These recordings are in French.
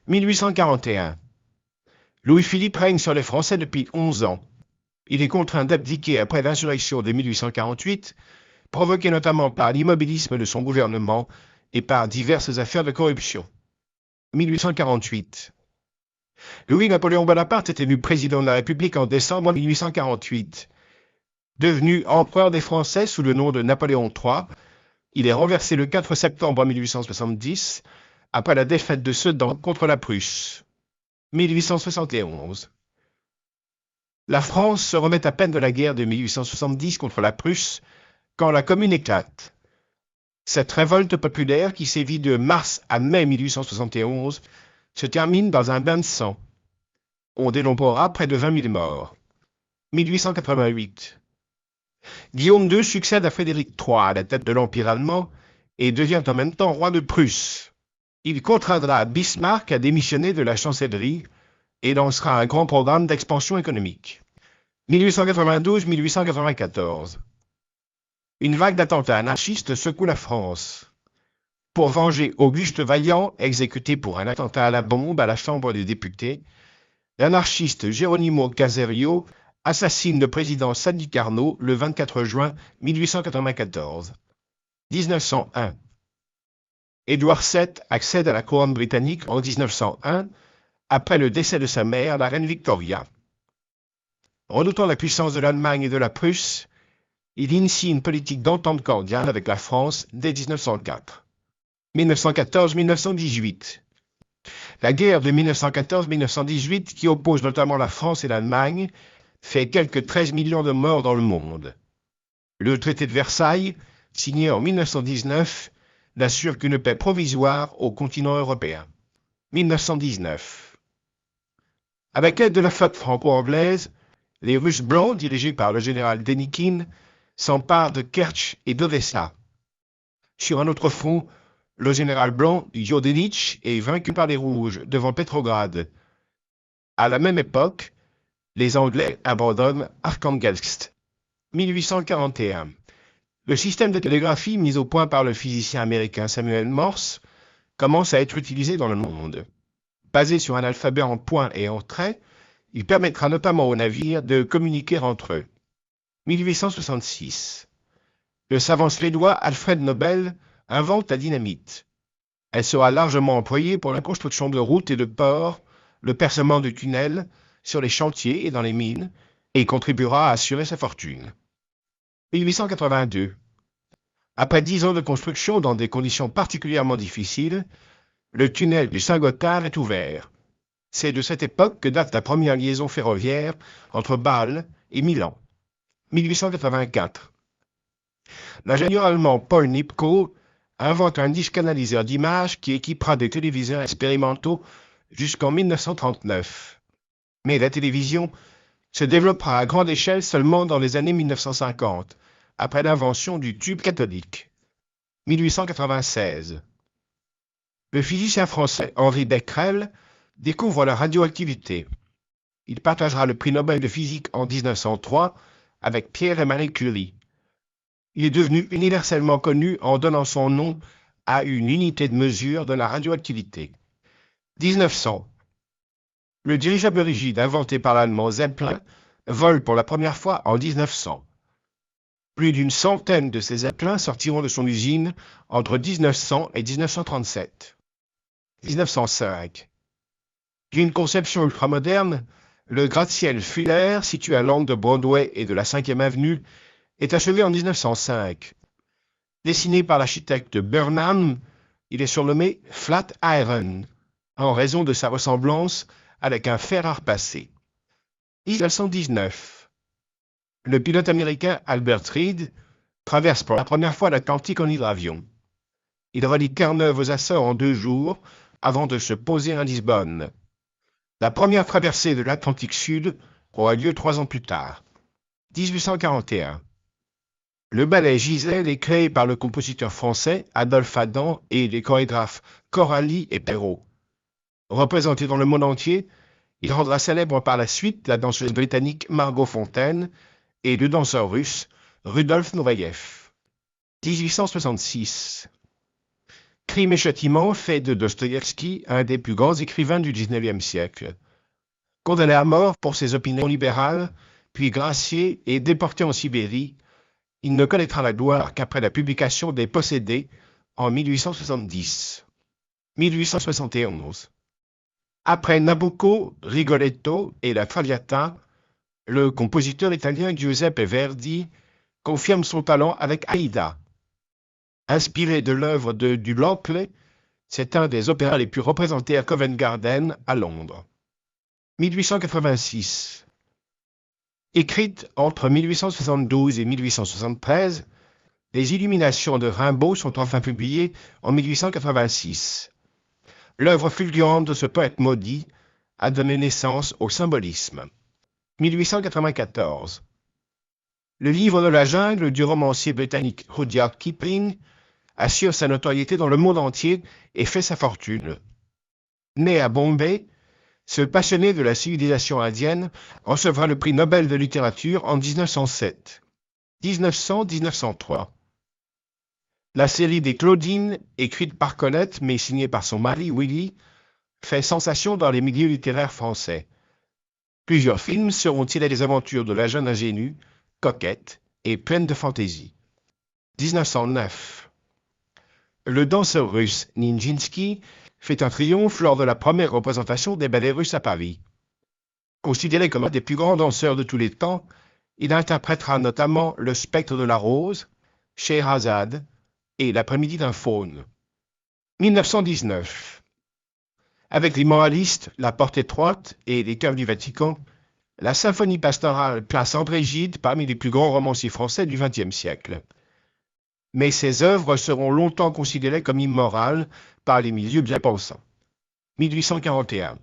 1841. Louis-Philippe règne sur les Français depuis 11 ans. Il est contraint d'abdiquer après l'insurrection de 1848, provoquée notamment par l'immobilisme de son gouvernement et par diverses affaires de corruption. 1848. Louis-Napoléon Bonaparte est élu président de la République en décembre 1848. Devenu empereur des Français sous le nom de Napoléon III, il est renversé le 4 septembre 1870, après la défaite de Sedan contre la Prusse. 1871. La France se remet à peine de la guerre de 1870 contre la Prusse quand la Commune éclate. Cette révolte populaire qui sévit de mars à mai 1871 se termine dans un bain de sang. On dénombrera près de 20 000 morts. 1888. Guillaume II succède à Frédéric III à la tête de l'Empire allemand et devient en même temps roi de Prusse. Il contraindra Bismarck à démissionner de la chancellerie et lancera un grand programme d'expansion économique. 1892-1894. Une vague d'attentats anarchistes secoue la France. Pour venger Auguste Vaillant, exécuté pour un attentat à la bombe à la Chambre des députés, l'anarchiste Geronimo Caserio assassine le président Sadi Carnot le 24 juin 1894. 1901. Édouard VII accède à la couronne britannique en 1901, après le décès de sa mère, la reine Victoria. Redoutant la puissance de l'Allemagne et de la Prusse, il initie une politique d'entente cordiale avec la France dès 1904. 1914-1918. La guerre de 1914-1918, qui oppose notamment la France et l'Allemagne, fait quelques 13 millions de morts dans le monde. Le traité de Versailles, signé en 1919, n'assure qu'une paix provisoire au continent européen. 1919. Avec l'aide de la flotte franco-anglaise, les Russes blancs, dirigés par le général Dénikine, s'emparent de Kertch et d'Odessa. Sur un autre front, le général blanc Jodenitch est vaincu par les Rouges devant Petrograd. À la même époque, les Anglais abandonnent Arkhangelsk. 1841. Le système de télégraphie mis au point par le physicien américain Samuel Morse commence à être utilisé dans le monde. Basé sur un alphabet en points et en traits, il permettra notamment aux navires de communiquer entre eux. 1866. Le savant suédois Alfred Nobel invente la dynamite. Elle sera largement employée pour la construction de routes et de ports, le percement de tunnels sur les chantiers et dans les mines, et contribuera à assurer sa fortune. 1882. Après 10 ans de construction dans des conditions particulièrement difficiles, le tunnel du Saint-Gothard est ouvert. C'est de cette époque que date la première liaison ferroviaire entre Bâle et Milan. 1884. L'ingénieur allemand Paul Nipkow invente un disque analyseur d'images qui équipera des téléviseurs expérimentaux jusqu'en 1939. Mais la télévision se développera à grande échelle seulement dans les années 1950, après l'invention du tube cathodique. 1896. Le physicien français Henri Becquerel découvre la radioactivité. Il partagera le prix Nobel de physique en 1903 avec Pierre et Marie Curie. Il est devenu universellement connu en donnant son nom à une unité de mesure de la radioactivité. 1900. Le dirigeable rigide inventé par l'allemand Zeppelin vole pour la première fois en 1900. Plus d'une centaine de ces Zeppelins sortiront de son usine entre 1900 et 1937. 1905. D'une conception ultramoderne, le gratte-ciel Fuller, situé à l'angle de Broadway et de la 5e avenue, est achevé en 1905. Dessiné par l'architecte Burnham, il est surnommé Flatiron, en raison de sa ressemblance avec un fer à repasser. 1919. Le pilote américain Albert Reid traverse pour la première fois l'Atlantique en hydravion. Il relie Terre-Neuve aux Açores en 2 jours avant de se poser à Lisbonne. La première traversée de l'Atlantique Sud aura lieu 3 ans plus tard. 1841. Le ballet Gisèle est créé par le compositeur français Adolphe Adam et les chorégraphes Coralie et Perrault. Représenté dans le monde entier, il rendra célèbre par la suite la danseuse britannique Margot Fontaine et le danseur russe Rudolf Nureyev. 1866. Crime et châtiment fait de Dostoïevski un des plus grands écrivains du XIXe siècle. Condamné à mort pour ses opinions libérales, puis gracié et déporté en Sibérie, il ne connaîtra la gloire qu'après la publication des Possédés en 1870. 1871. Après Nabucco, Rigoletto et la Traviata, le compositeur italien Giuseppe Verdi confirme son talent avec Aïda. Inspiré de l'œuvre de Duloccle, c'est un des opéras les plus représentés à Covent Garden, à Londres. 1886. Écrite entre 1872 et 1873, les Illuminations de Rimbaud sont enfin publiées en 1886. L'œuvre fulgurante de ce poète maudit a donné naissance au symbolisme. 1894. Le livre de la jungle du romancier britannique Rudyard Kipling assure sa notoriété dans le monde entier et fait sa fortune. Né à Bombay, ce passionné de la civilisation indienne recevra le prix Nobel de littérature en 1907, 1900-1903. La série des Claudines, écrite par Colette mais signée par son mari Willy, fait sensation dans les milieux littéraires français. Plusieurs films seront tirés des aventures de la jeune ingénue, coquette et pleine de fantaisie. 1909. Le danseur russe Nijinsky fait un triomphe lors de la première représentation des ballets russes à Paris. Considéré comme un des plus grands danseurs de tous les temps, il interprétera notamment Le Spectre de la Rose, Scheherazade et L'après-midi d'un faune. 1919. Avec Les Moralistes, La Porte étroite et Les Chœurs du Vatican, la symphonie pastorale place André Gide parmi les plus grands romanciers français du XXe siècle. Mais ses œuvres seront longtemps considérées comme immorales par les milieux bien pensants. 1841.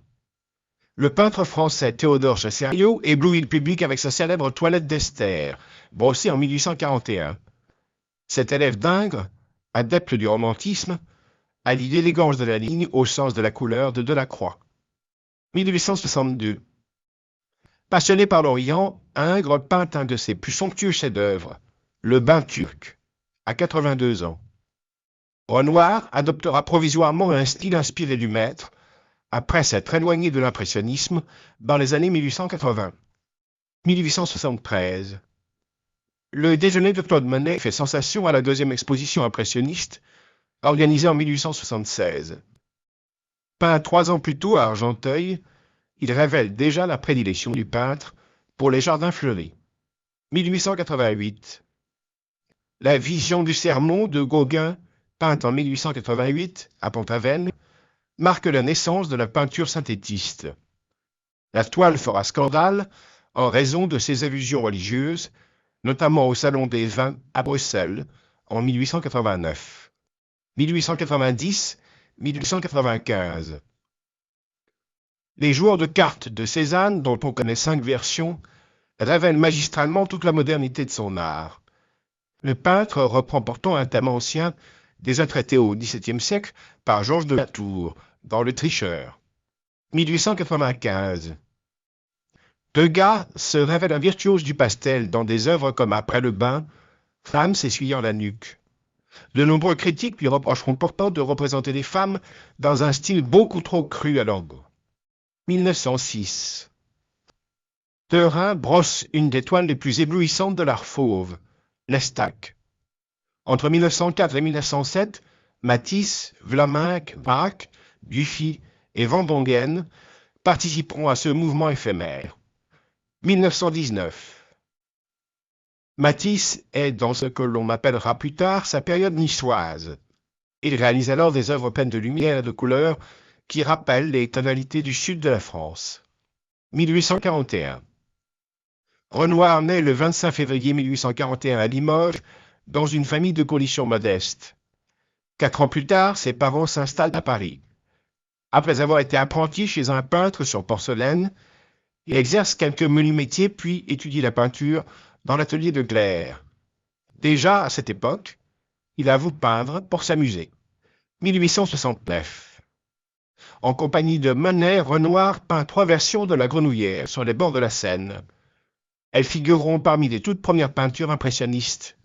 Le peintre français Théodore Chassériau éblouit le public avec sa célèbre Toilette d'Esther, brossée en 1841. Cet élève d'Ingres, adepte du romantisme, allie l'élégance de la ligne au sens de la couleur de Delacroix. 1862. Passionné par l'Orient, Ingres peint un de ses plus somptueux chefs-d'œuvre, Le Bain turc, à 82 ans. Renoir adoptera provisoirement un style inspiré du maître, après s'être éloigné de l'impressionnisme dans les années 1880. 1873. Le déjeuner de Claude Monet fait sensation à la deuxième exposition impressionniste, organisée en 1876. Peint 3 ans plus tôt à Argenteuil, il révèle déjà la prédilection du peintre pour les jardins fleuris. 1888. La vision du sermon de Gauguin, peinte en 1888 à Pont-Aven, marque la naissance de la peinture synthétiste. La toile fera scandale en raison de ses allusions religieuses, notamment au Salon des Vins à Bruxelles en 1889. 1890-1895. Les joueurs de cartes de Cézanne, dont on connaît 5 versions, révèlent magistralement toute la modernité de son art. Le peintre reprend pourtant un thème ancien déjà traité au XVIIe siècle par Georges de Latour dans Le Tricheur. 1895. Degas se révèle un virtuose du pastel dans des œuvres comme Après le bain, Femme s'essuyant la nuque. De nombreux critiques lui reprocheront pourtant de représenter les femmes dans un style beaucoup trop cru à leur goût. 1906. Derain brosse une des toiles les plus éblouissantes de l'art fauve, l'Estaque. Entre 1904 et 1907, Matisse, Vlaminck, Braque, Dufy et Van Dongen participeront à ce mouvement éphémère. 1919. Matisse est dans ce que l'on appellera plus tard sa période niçoise. Il réalise alors des œuvres pleines de lumière et de couleurs qui rappellent les tonalités du sud de la France. 1841. Renoir naît le 25 février 1841 à Limoges, dans une famille de conditions modestes. 4 ans plus tard, ses parents s'installent à Paris. Après avoir été apprenti chez un peintre sur porcelaine, il exerce quelques menus métiers puis étudie la peinture dans l'atelier de Gleyre. Déjà à cette époque, il avoue peindre pour s'amuser. 1869. En compagnie de Monet, Renoir peint 3 versions de La Grenouillère sur les bords de la Seine. Elles figureront parmi les toutes premières peintures impressionnistes.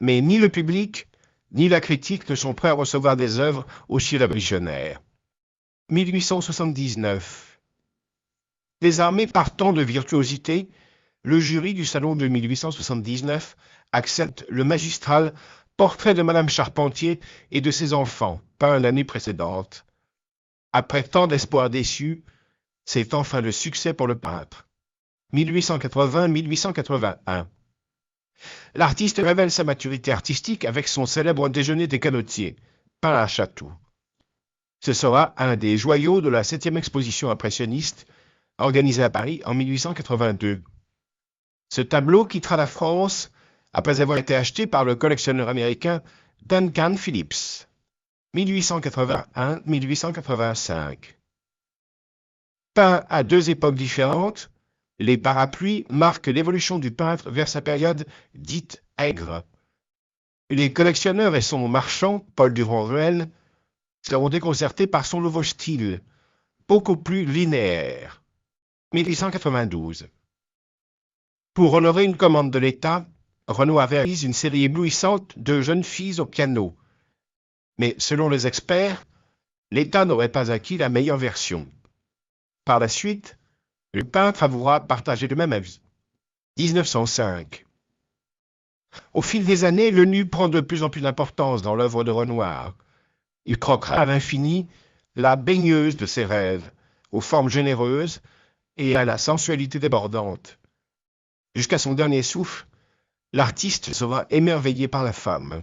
Mais ni le public, ni la critique ne sont prêts à recevoir des œuvres aussi révolutionnaires. 1879. Désarmé par tant de virtuosité, le jury du salon de 1879 accepte le magistral Portrait de Madame Charpentier et de ses enfants, peint l'année précédente. Après tant d'espoirs déçus, c'est enfin le succès pour le peintre. 1880-1881. L'artiste révèle sa maturité artistique avec son célèbre Déjeuner des canotiers, peint à Chatou. Ce sera un des joyaux de la 7e exposition impressionniste organisée à Paris en 1882. Ce tableau quittera la France après avoir été acheté par le collectionneur américain Duncan Phillips. 1881-1885. Peint à deux époques différentes, les parapluies marquent l'évolution du peintre vers sa période dite aigre. Les collectionneurs et son marchand, Paul Durand-Ruel, seront déconcertés par son nouveau style, beaucoup plus linéaire. 1892. Pour honorer une commande de l'État, Renoir réalise une série éblouissante de jeunes filles au piano. Mais selon les experts, l'État n'aurait pas acquis la meilleure version. Par la suite, le peintre avouera partager le même avis. 1905. Au fil des années, le nu prend de plus en plus d'importance dans l'œuvre de Renoir. Il croquera à l'infini la baigneuse de ses rêves, aux formes généreuses et à la sensualité débordante. Jusqu'à son dernier souffle, l'artiste sera émerveillé par la femme.